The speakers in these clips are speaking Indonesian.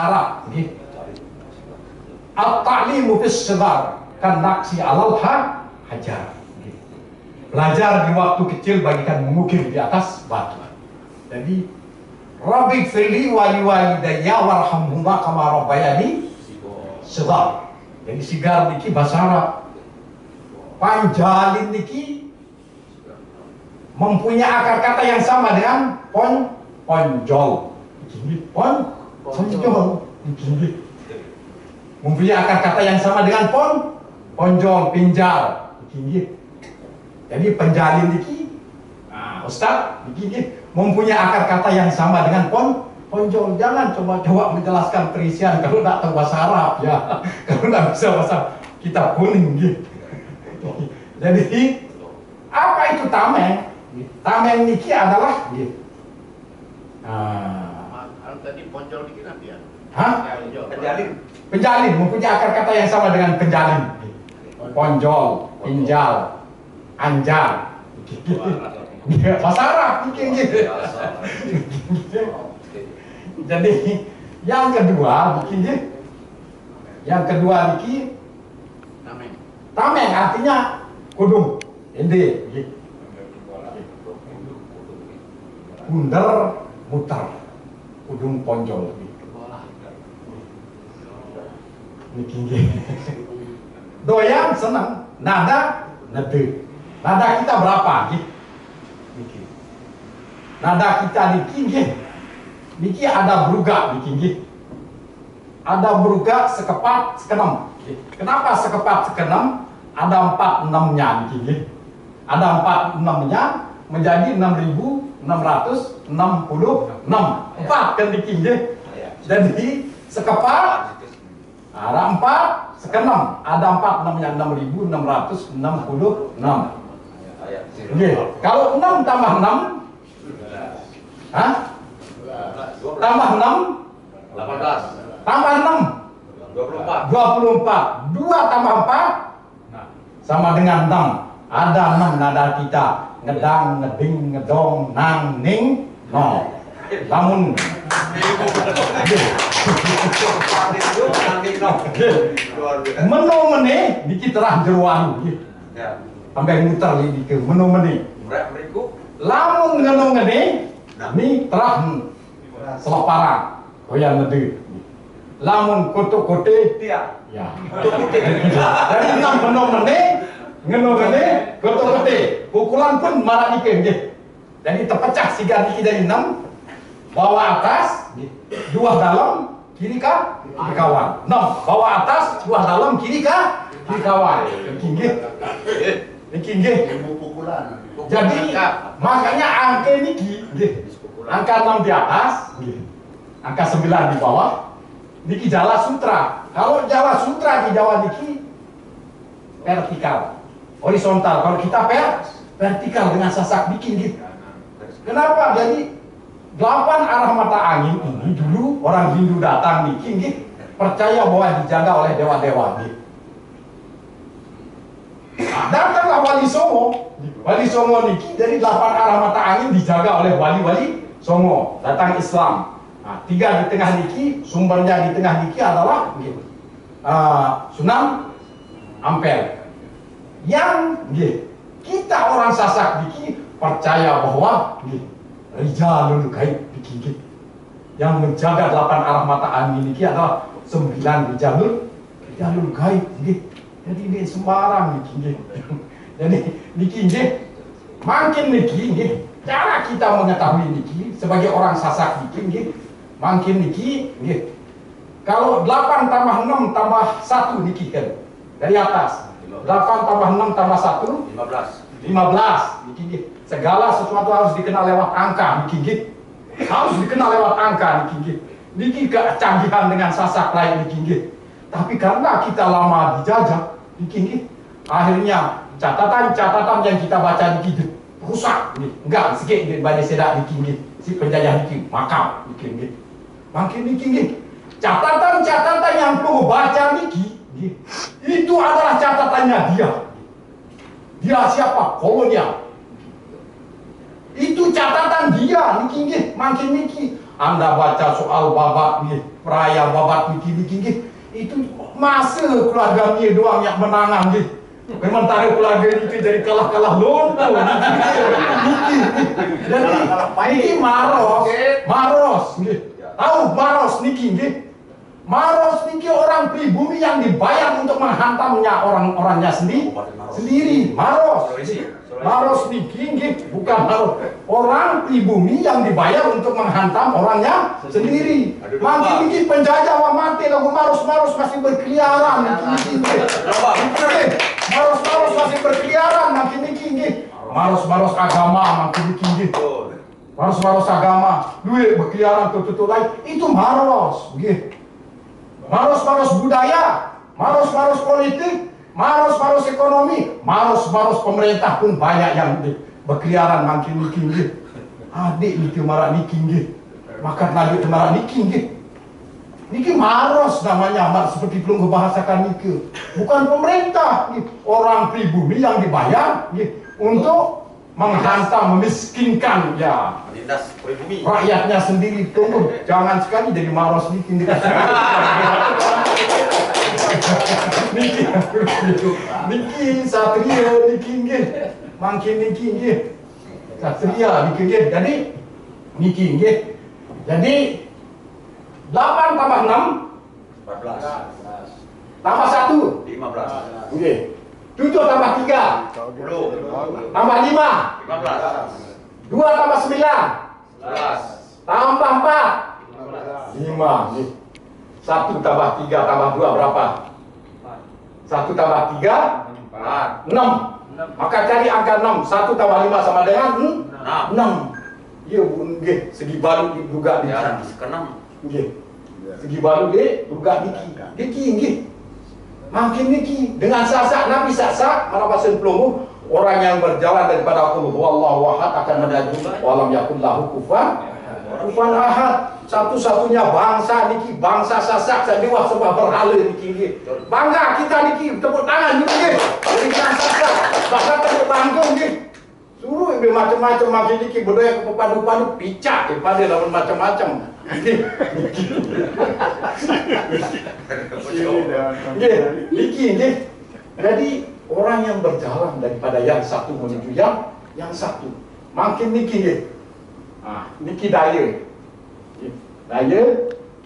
Arab nggih. At-ta'limu fis shighar kan naqsi 'alal hajar. Belajar di waktu kecil bagikan mengukir di atas batu. Jadi Rabbi firli wali walidayya warhamhuma kama rabbayani shighar. Jadi sigar niki bahasa Arab. Panjalin niki mempunyai akar kata yang sama dengan ponjol. Ini ponjol. Ini mempunyai akar kata yang sama dengan ponjol, pinjal. Ini. Jadi penjalin niki, Ustaz, niki mempunyai akar kata yang sama dengan ponjol. Jangan coba-coba menjelaskan perisian kalau tidak tahu bahasa Arab ya. Kalau tidak bisa bahasa kitab kuning gitu. Jadi apa itu tameng? Tameng niki adalah gitu. Tadi ponjol dikit apa ya? Hah? Penjalin mempunyai akar kata yang sama dengan penjalin. Ponjol, pinjal, anjal. Bahasa Arab mungkin gitu. Jadi yang kedua bikin gitu. Yang kedua niki tameng artinya kudung. Ende gitu. Bundar mutar kudung ponjol niki doyan senang nada nade nada kita berapa niki nada kita niki ada beruga niki ada beruga sekepat sekenam. Kenapa sekepat sekenam? Ada 46-nya niki ada 46-nya menjadi 6.666 4 kan niki jadi sekepat ada 4 sekenam ada 46-nya 6.666. Kalau 6 tambah 6 hah? Tambah 6 18 tambah 6 24 2 tambah 4 sama dengan 6 ada 6 nada kita ngedang, ngeding, ngedong, nang, ning, no lamun menu meni niki terah jeruan sampai muter li ke menu meni lamun ngenu ngene ni terah selaparan koyan ngede lamun kote-kote ya jadi 6 menu meni ngenu ngene kote-kote pukulan pun marah niki nggih jadi terpecah sigar niki dari 6 bawah atas, 2 dalam, kiri kawan. 6 bawah atas, 2 dalam, kiri kawan. Niki nggih. Jadi makanya angka niki nggih. Angka 6 di atas, angka 9 di bawah. Niki Jala Sutra. Kalau Jala Sutra di Jawa niki vertikal, horizontal. Kalau kita vertikal dengan sasak bikin gitu. Kenapa? Jadi 8 arah mata angin ini dulu orang Hindu datang niki percaya bahwa dijaga oleh dewa-dewa gitu. Datanglah Wali Songo. Wali Songo niki dari 8 arah mata angin dijaga oleh wali-wali Songo. Datang Islam. Nah, 3 di tengah niki, sumbernya di tengah niki adalah gitu. Sunan Ampel. Yang kita orang Sasak niki percaya bahwa Rijalul Gaib niki yang menjaga 8 arah mata angin niki adalah 9 Rijalul Gaib niki. Jadi ini sembarang niki. Jadi niki makin niki cara kita mengetahui niki sebagai orang Sasak niki makin niki kalau 8 tambah 6 tambah 1 niki kan dari atas 8 tambah 6 tambah 1 15 niki segala sesuatu harus dikenal lewat angka niki harus dikenal lewat angka niki kecanggihan dengan Sasak lain niki tapi karena kita lama dijajah niki akhirnya catatan-catatan yang kita baca niki rusak enggak sikit banyak sedak niki si penjajah niki makam niki makin niki catatan-catatan yang perlu baca niki itu adalah catatannya dia siapa kolonial itu catatan dia niki makin niki Anda baca soal babat nih, peraya babat niki, itu masa keluarga dia doang yang menangan nih. Sementara keluarga itu jadi kalah-kalah lonto. Jadi ini Maros, tahu Maros niki, Maros niki orang pribumi yang dibayar untuk menghantamnya orang-orangnya sendiri. Maros niki, bukan Maros. Orang pribumi yang dibayar untuk menghantam orangnya sendiri. Makin niki penjajah mati lagu Maros masih berkeliaran niki. Maros masih berkeliaran makin niki. Maros agama makin niki. Maros agama, duit berkeliaran tutup lain. Itu Maros, Maros budaya, Maros politik, Maros ekonomi, Maros pemerintah pun banyak yang berkeliaran makin niki. Adik niki marak niki. Makan lagi marak niki. Niki Maros namanya, seperti belum kebahasakan niki. Bukan pemerintah, orang pribumi yang dibayar untuk menghantam, memiskinkan ya rakyatnya sendiri. Tunggu, jangan sekali jadi Maros niki. Niki satria niki makin niki satria niki. Jadi niki jadi 8 tambah 6 14 tambah 1 15 nggih 7 tambah 3 10 tambah 5 15 2 tambah 9 11 tambah 4 5 nggih 1 tambah 3 tambah 2 berapa? 1 tambah 3 6. Maka cari angka 6. 1 tambah 5 sama dengan 6. Iya, nggih, segi baru juga di sana. Nggih. Segi baru juga niki nggih. Makin niki dengan sasak Nabi sasak marapasen pelungu orang yang berjalan daripada qul huwallahu ahad akan menuju walam yakul lahu kufuwan ahad. Satu-satunya bangsa niki, bangsa sasak sandiwah sembah berhala niki. Bangga kita niki, tepuk tangan niki. Berikan sasak, bahkan tepuk panggung niki. Suruh ibu macam-macam makin niki budaya kepadu-padu picak pada lawan macam-macam. Niki. Jadi orang yang berjalan daripada yang satu menuju yang satu. Makin niki niki daya 6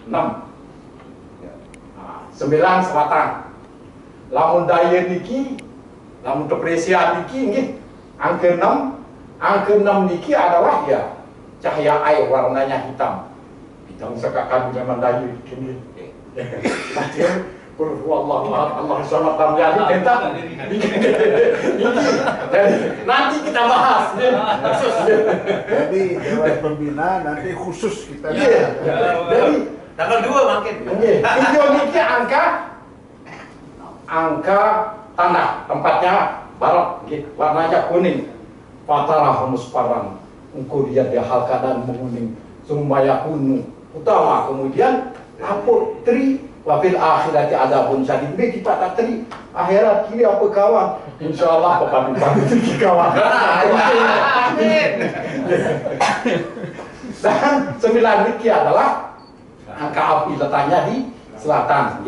9 selatan. Lamun daya niki, lamun depresian niki nggih angka 6 niki adalah ya cahaya air warnanya hitam. Hitam sekakan zaman daya niki. Wallahu Allah sama tamjadi tentang nanti kita bahas jadi Dewan Pembina nanti khusus kita jadi tanggal 2 makin video niki angka tanah tempatnya barat warnanya kuning fatarah musfaran engkau dia hal keadaan menguning sumaya kuning utama kemudian lapor tri wafil akhirati adabun syadid. Kita tak teri akhirat kiri apa kawan? Insyaallah pepan-pepan itu kawan. Dan 9 niki adalah angka api letaknya di selatan,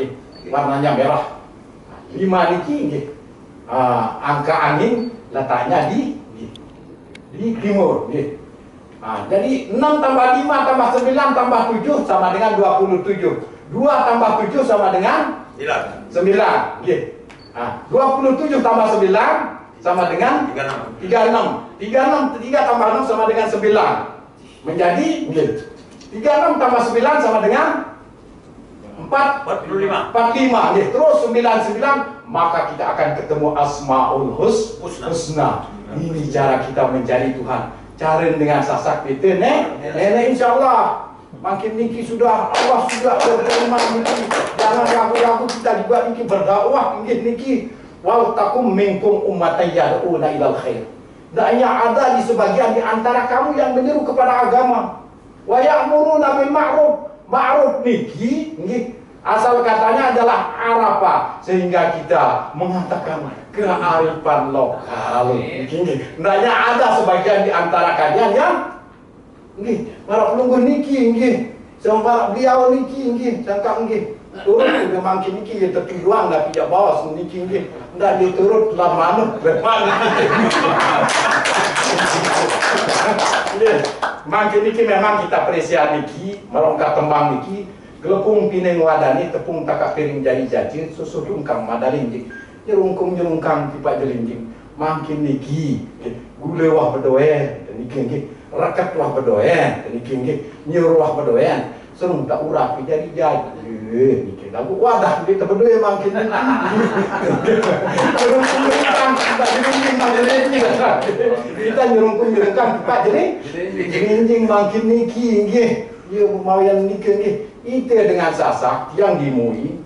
warnanya merah. 5 niki angka angin letaknya di timur. Jadi 6 tambah 5 tambah 9 tambah 7 sama dengan 27. 2 tambah 7 sama dengan 9. 27 tambah 9 sama dengan 36. 3 tambah 6 sama dengan 9. Menjadi 36 tambah 9 sama dengan 45. Terus 99 maka kita akan ketemu Asmaul Husna. Ini cara kita mencari Tuhan. Cari dengan sasak itu nenek insyaallah. Makin niki sudah Allah sudah berfirman niki jangan ragu-ragu kita juga niki berdakwah niki wal takum minkum ummatan yad'una ilal khair. Daya ada di sebagian di antara kamu yang menyeru kepada agama. Wa ya'muruna bil ma'ruf niki asal katanya adalah Arafah sehingga kita mengatakan kearifan lokal. Daya ada sebagian di antara kalian yang nggih, para pelungguh niki nggih. Sama beliau niki nggih, cangkap nggih. Turun udah makin niki ya tertuduang dah pijak bawah niki nggih. Ndak dia turut lah manuk depan. Nggih, makin niki memang kita apresiasi niki, merongkak tembang niki, gelepung pineng wadani tepung takak piring jadi jajin susu rungkang madalinjing. Nyerungkung tipak jelinjing. Makin niki, gule wah bedoen, niki nggih. Rakat wah bedoen, niki nggih. Nyuruh wah bedoen. Serung tak urap jadi niki lagu wadah di tebedoe makin niki. Kita nyerungkung tipak jelinjing makin niki nggih. Ieu mawian niki nggih. Itu dengan Sasak yang dimui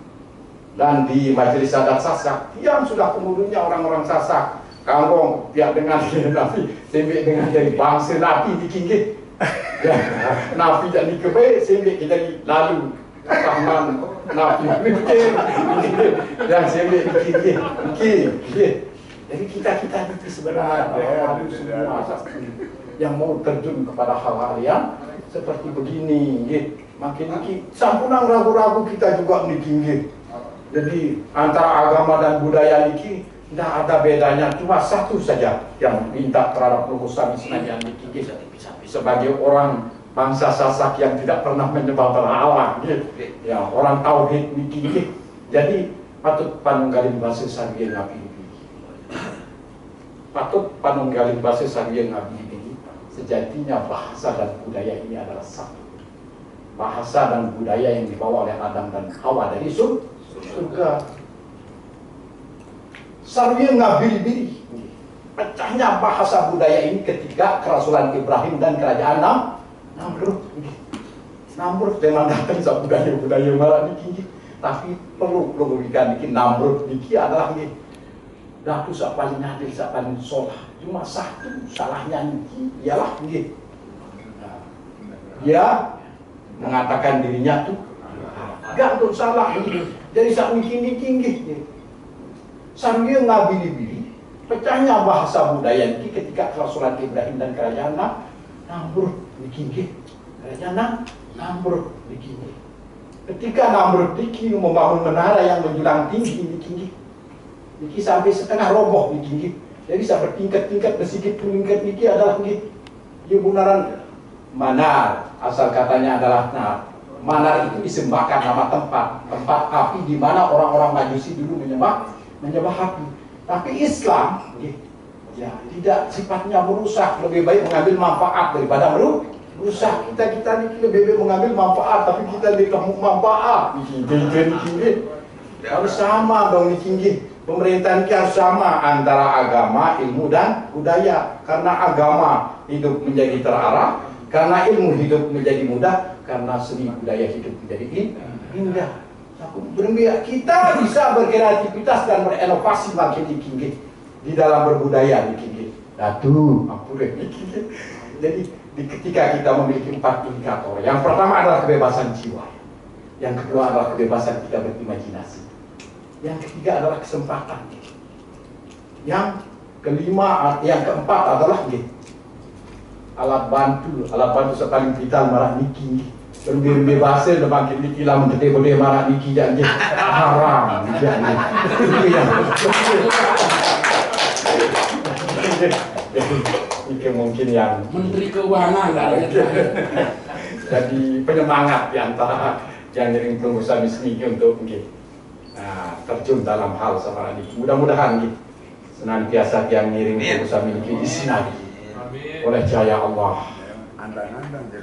dan di majelis adat Sasak yang sudah kemudiannya orang-orang Sasak kangkong pihak dengan Nabi sembik dengan dari bangsa Nabi dikinggi ya Nabi jadi kebe sembik kita lalu Rahman Nabi yang sembik dikinggi jadi kita itu sebenarnya harus semua yang mau terjun kepada hal-hal yang seperti begini makin niki sampunang ragu-ragu kita juga niki. Jadi antara agama dan budaya niki tidak ada bedanya, cuma satu saja yang minta terhadap lulusan Islam niki sebagai orang bangsa Sasak yang tidak pernah menyembah berhala ya orang tauhid niki. Jadi patut panunggalin bahasa sarien Nabi patut panunggalin bahasa sarien Nabi ini sejatinya bahasa dan budaya ini adalah satu. Bahasa dan budaya yang dibawa oleh Adam dan Hawa dari surga. Sarwiyah ngabiri-biri. Pecahnya bahasa budaya ini ketika kerasulan Ibrahim dan kerajaan Namrud. Namrud memang datang sa budaya-budaya marah niki. Tapi perlu logika niki Namrud niki adalah niki. Datu sak paling adil, sak paling sholah. Cuma satu salahnya niki ialah niki. Dia mengatakan dirinya tuh gantung salah jadi sak niki sambil ngabili-bili pecahnya bahasa budaya niki ketika kerasulan Ibrahim dan kerajaan Namrud niki kerajaan Namrud niki ketika Namrud niki membangun menara yang menjulang tinggi niki sampai setengah roboh niki jadi sampai tingkat-tingkat sedikit tingkat niki adalah niki benaran manar asal katanya adalah manar itu disembahkan nama tempat api di mana orang-orang Majusi dulu menyembah api. Tapi Islam ya tidak sifatnya merusak, lebih baik mengambil manfaat daripada merusak. Kita ini lebih baik mengambil manfaat, tapi kita tidak manfaat. Harus sama dong tinggi. Pemerintahan kita harus sama antara agama, ilmu dan budaya. Karena agama hidup menjadi terarah. Karena ilmu hidup menjadi mudah, karena seni budaya hidup menjadi indah. Kita bisa berkreativitas dan berinovasi makin tinggi di dalam berbudaya tinggi. Datu, jadi ketika kita memiliki 4 indikator, yang pertama adalah kebebasan jiwa, yang kedua adalah kebebasan kita berimajinasi, yang ketiga adalah kesempatan, yang kelima, yang keempat adalah alat bantu paling vital marah niki lebih bahasa depan niki lah gede-gede marah niki jangan haram jangan itu mungkin yang Menteri Keuangan lah jadi penyemangat di antara yang jadi pengusaha miskin untuk terjun dalam hal sama niki mudah-mudahan senantiasa yang ngiring pengusaha niki di sini oleh cahaya Allah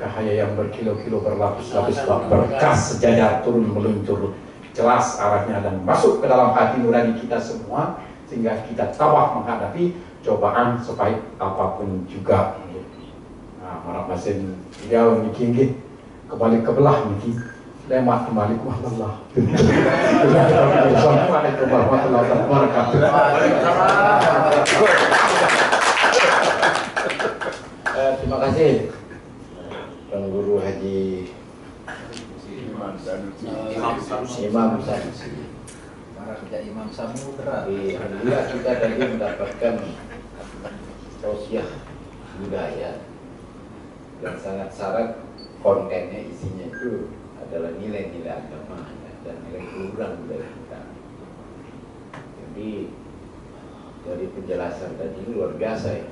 cahaya yang berkilo-kilo berlapis-lapis berkas sejajar turun meluncur jelas arahnya dan masuk ke dalam hati nurani kita semua sehingga kita tabah menghadapi cobaan sepahit apapun juga. Harap mesin jauh niki kembali ke belah niki lemat kembali ku Allah. Assalamualaikum warahmatullahi wabarakatuh. Terima kasih Tuan Guru Haji Imam Sanusi. Imam Samudra. Alhamdulillah kita tadi mendapatkan tausiah budaya dan sangat syarat kontennya, isinya itu adalah nilai-nilai agama ya, dan nilai keluhuran budaya kita. Jadi dari penjelasan tadi luar biasa ya.